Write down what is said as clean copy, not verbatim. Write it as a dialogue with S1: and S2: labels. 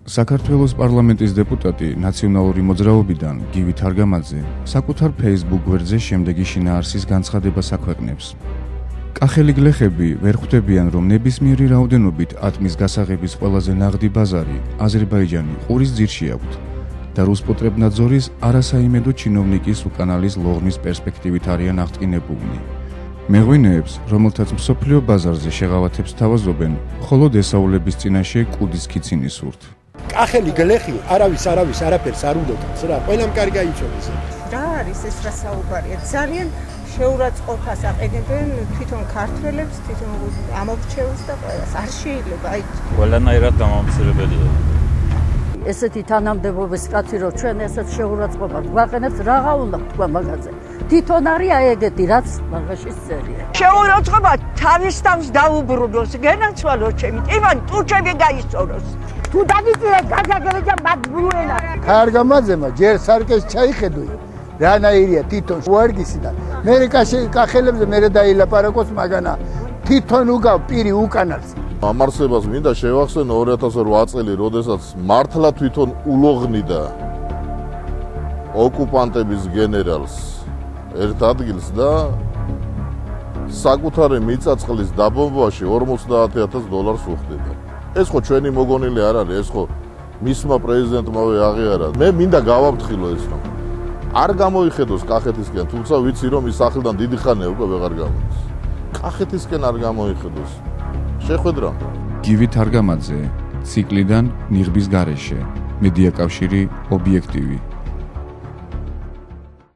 S1: საქართველოს პარლამენტის დეპუტატი ნაციონალური მოძრაობიდან გივი თარგამაძე საკუთარ Facebook გვერდზე შემდეგი შინაარსის განცხადებას აქვეყნებს. კახელი გლეხები ვერ ხვდებიან, რომ ნებისმიერი რაოდენობით ატმის გასაღების ყველაზე ნაღდი ბაზარი აზერბაიჯანი ყურის ძირში აქვთ და რუსპოტრებნაძორის არასაიმედო ჩინოვნიკის უკანალის ლოღმის პერსპექტივით არიან აღტკინებულნი. მეღვინეებს, რომელთაც მსოფლიო ბაზარზე შეღავათებს თავაზობენ, მხოლოდ ესაულების წინაშე კუდის ქიცინი სურთ.
S2: კახელი გლეხი არავის არაფერს არ უნდათ რა, ყველამ კარგი აიცოდეს.
S3: რა არის ეს რა საუბარია? ძალიან შეურაცხყოფას აყენებენ თვითონ ქართველებს, თვითონ ამორჩეულს და ყველას. არ შეიძლება აი
S4: ყველანაირად დამამცირებელია.
S5: ესეთი თანამდებობის კაცი რო ჩვენ ესეთ შეურაცხყოფას გვაყენებს, რაღა უნდა თქვა მაგაზე. თვითონ არის აი ეგეთი რაც მაგაში წერია.
S6: შეურაცხყოფა თავის თავს დაუბრუნოს, გენაცვალოს ჩემი, იმან ტუჩები გაისწოროს. თუ დაგიწირე გაგაგებია მაგბრუენა.
S7: თარგამაძემა ჯერ სარკეს ჩაიხედვი. რანაირია თვითონ უარგისი და მე კახელებზე მე დაილაპარაკოს მაგანა თვითონ უგავ პირი უკანალს.
S8: ამარსებას მინდა შევახსენო 2008 წელი, როდესაც მართლა თვითონ ულოღნიდა ოკუპანტების გენერალს ერთ ადგილს და საკუთარი მიწაწყლის დაბომბვაში $50,000 უხდება. ეს ხო ჩვენი მოგონილი არ არის, ეს ხო მისმა პრეზიდენტმავე აღიარა. მე მინდა გავაფრთხილო ეს რომ არ გამოიხედოს კახეთისკენ, თუმცა ვიცი რომ ის სახლიდან დიდი ხანია უკვე ვეღარ გამოდის. კახეთისკენ არ გამოიხედოს. შეხვედრა.
S1: გივი თარგამაძე, ციკლიდან ნიღბის გარეშე, მედია კავშირი, ობიექტივი.